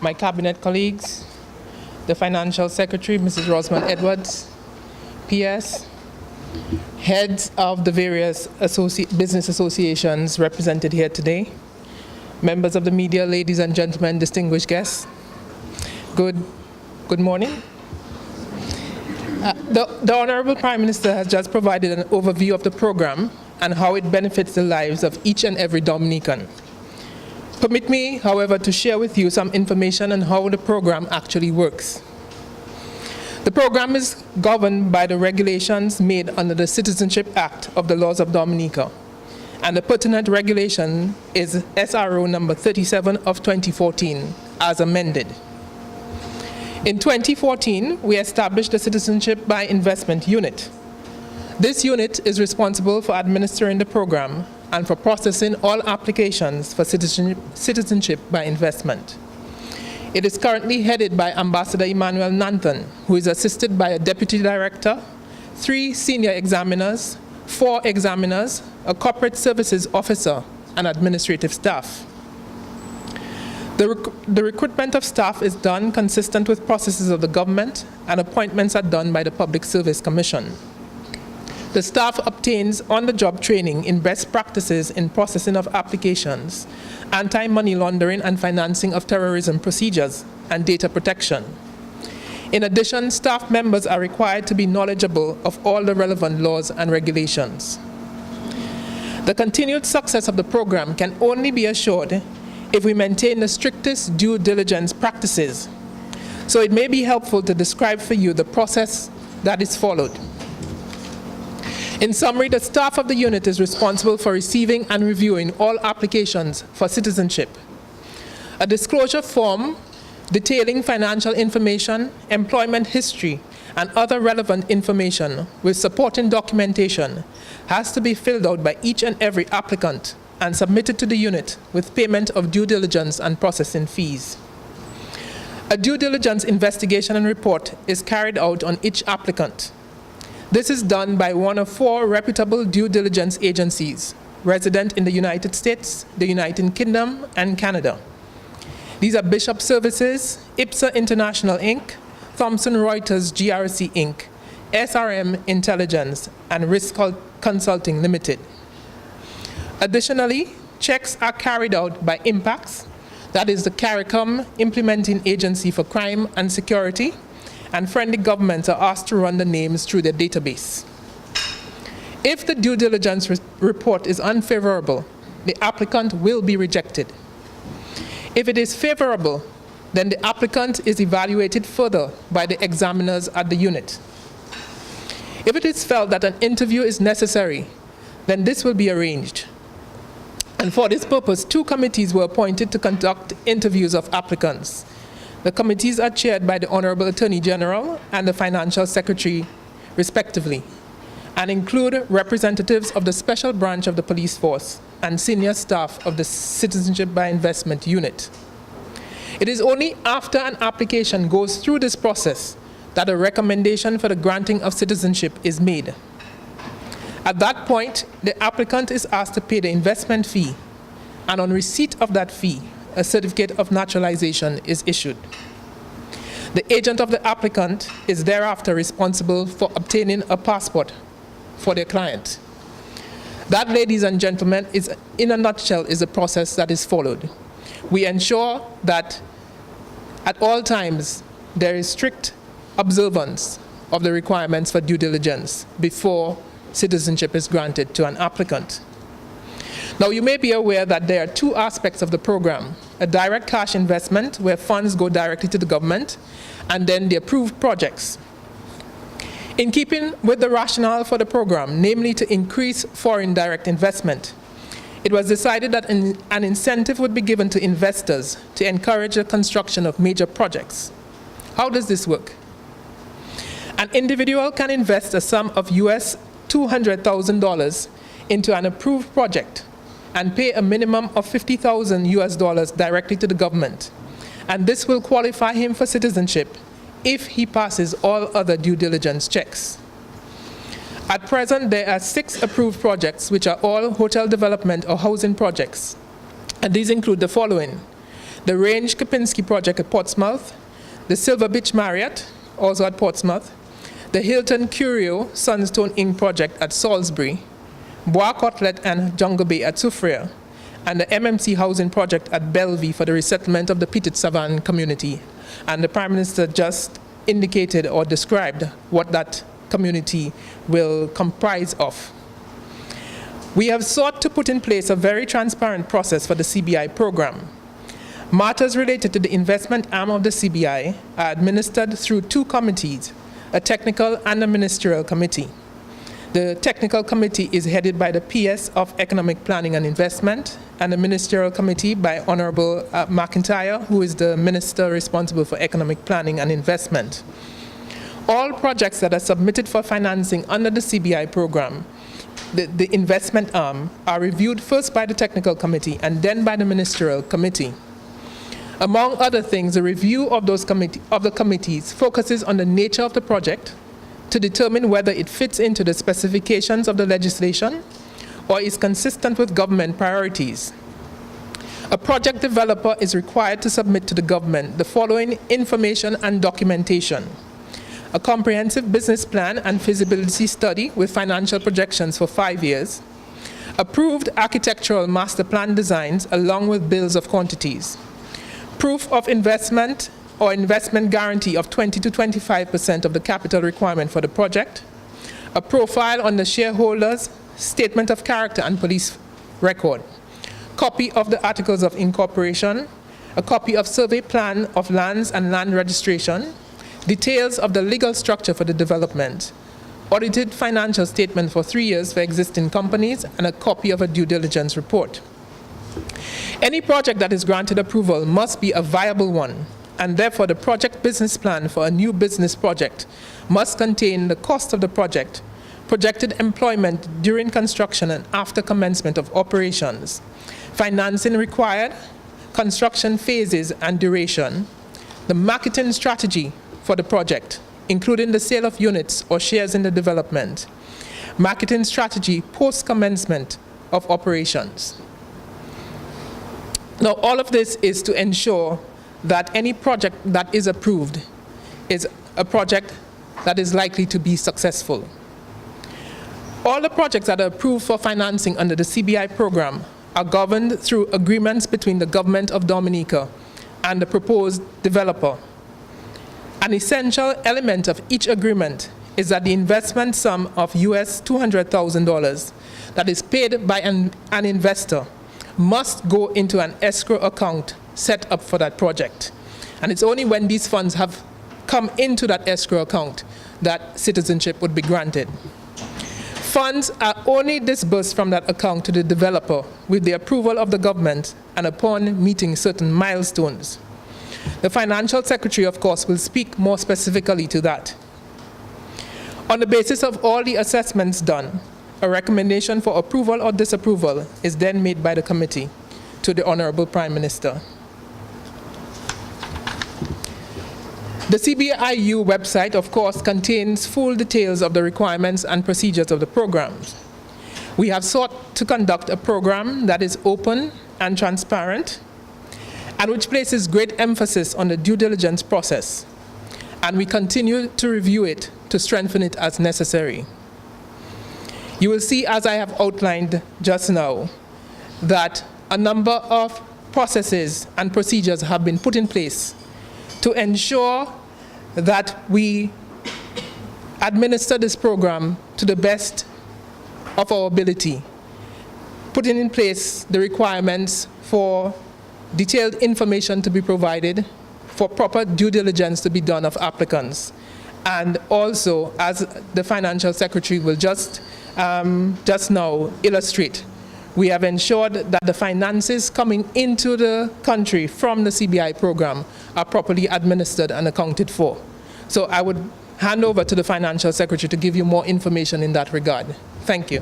my cabinet colleagues, the Financial Secretary, Mrs. Rosamond Edwards, PS, heads of the various business associations represented here today, members of the media, ladies and gentlemen, distinguished guests, good morning. The Honorable Prime Minister has just provided an overview of the program and how it benefits the lives of each and every Dominican. Permit me, however, to share with you some information on how the program actually works. The program is governed by the regulations made under the Citizenship Act of the Laws of Dominica, and the pertinent regulation is SRO number 37 of 2014, as amended. In 2014, we established the Citizenship by Investment Unit. This unit is responsible for administering the program and for processing all applications for citizenship by investment. It is currently headed by Ambassador Emmanuel Nanton, who is assisted by a Deputy Director, 3 senior examiners, 4 examiners, a corporate services officer, and administrative staff. The recruitment of staff is done consistent with processes of the government, and appointments are done by the Public Service Commission. The staff obtains on-the-job training in best practices in processing of applications, anti-money laundering and financing of terrorism procedures, and data protection. In addition, staff members are required to be knowledgeable of all the relevant laws and regulations. The continued success of the program can only be assured if we maintain the strictest due diligence practices. So it may be helpful to describe for you the process that is followed. In summary, the staff of the unit is responsible for receiving and reviewing all applications for citizenship. A disclosure form detailing financial information, employment history, and other relevant information with supporting documentation has to be filled out by each and every applicant and submitted to the unit with payment of due diligence and processing fees. A due diligence investigation and report is carried out on each applicant. This is done by one of 4 reputable due diligence agencies resident in the United States, the United Kingdom, and Canada. These are Bishop Services, IPSA International Inc., Thomson Reuters GRC Inc., SRM Intelligence, and Risk Consulting Limited. Additionally, checks are carried out by IMPACTS, that is the CARICOM Implementing Agency for Crime and Security, and friendly governments are asked to run the names through their database. If the due diligence report is unfavorable, the applicant will be rejected. If it is favorable, then the applicant is evaluated further by the examiners at the unit. If it is felt that an interview is necessary, then this will be arranged. And for this purpose, 2 committees were appointed to conduct interviews of applicants. The committees are chaired by the Honorable Attorney General and the Financial Secretary, respectively, and include representatives of the Special Branch of the Police Force and senior staff of the Citizenship by Investment Unit. It is only after an application goes through this process that a recommendation for the granting of citizenship is made. At that point, the applicant is asked to pay the investment fee, and on receipt of that fee, a certificate of naturalization is issued. The agent of the applicant is thereafter responsible for obtaining a passport for their client. That, ladies and gentlemen, in a nutshell, is the process that is followed. We ensure that at all times there is strict observance of the requirements for due diligence before citizenship is granted to an applicant. Now, you may be aware that there are 2 aspects of the program: a direct cash investment, where funds go directly to the government, and then the approved projects. In keeping with the rationale for the program, namely to increase foreign direct investment, it was decided that an incentive would be given to investors to encourage the construction of major projects. How does this work? An individual can invest a sum of US $200,000 into an approved project and pay a minimum of $50,000 directly to the government. And this will qualify him for citizenship if he passes all other due diligence checks. At present, there are 6 approved projects, which are all hotel development or housing projects. And these include the following: the Range Kempinski project at Portsmouth, the Silver Beach Marriott, also at Portsmouth, the Hilton Curio Sunstone Inn project at Salisbury, Bois Cotlet and Jungle Bay at Soufriere, and the MMC housing project at Bellevue for the resettlement of the Petite Savane community. And the Prime Minister just indicated or described what that community will comprise of. We have sought to put in place a very transparent process for the CBI program. Matters related to the investment arm of the CBI are administered through two committees, a technical and a ministerial committee. The technical committee is headed by the PS of Economic Planning and Investment, and the ministerial committee by Honorable McIntyre, who is the minister responsible for economic planning and investment. All projects that are submitted for financing under the CBI program, the investment arm, are reviewed first by the technical committee and then by the ministerial committee. Among other things, the review of the committees focuses on the nature of the project, to determine whether it fits into the specifications of the legislation or is consistent with government priorities. A project developer is required to submit to the government the following information and documentation: a comprehensive business plan and feasibility study with financial projections for 5 years, approved architectural master plan designs along with bills of quantities, proof of investment or investment guarantee of 20 to 25% of the capital requirement for the project, a profile on the shareholders, statement of character and police record, copy of the articles of incorporation, a copy of survey plan of lands and land registration, details of the legal structure for the development, audited financial statement for 3 years for existing companies, and a copy of a due diligence report. Any project that is granted approval must be a viable one, and therefore the project business plan for a new business project must contain the cost of the project, projected employment during construction and after commencement of operations, financing required, construction phases and duration, the marketing strategy for the project, including the sale of units or shares in the development, marketing strategy post-commencement of operations. Now, all of this is to ensure that any project that is approved is a project that is likely to be successful. All the projects that are approved for financing under the CBI program are governed through agreements between the government of Dominica and the proposed developer. An essential element of each agreement is that the investment sum of US $200,000 that is paid by an investor must go into an escrow account set up for that project. And it's only when these funds have come into that escrow account that citizenship would be granted. Funds are only disbursed from that account to the developer with the approval of the government and upon meeting certain milestones. The Financial Secretary, of course, will speak more specifically to that. On the basis of all the assessments done, a recommendation for approval or disapproval is then made by the committee to the Honorable Prime Minister. The CBIU website, of course, contains full details of the requirements and procedures of the programs. We have sought to conduct a program that is open and transparent, and which places great emphasis on the due diligence process, and we continue to review it to strengthen it as necessary. You will see, as I have outlined just now, that a number of processes and procedures have been put in place to ensure that we administer this program to the best of our ability, putting in place the requirements for detailed information to be provided, for proper due diligence to be done of applicants, and also, as the Financial Secretary will just now illustrate, we have ensured that the finances coming into the country from the CBI program are properly administered and accounted for. So I would hand over to the Financial Secretary to give you more information in that regard. Thank you.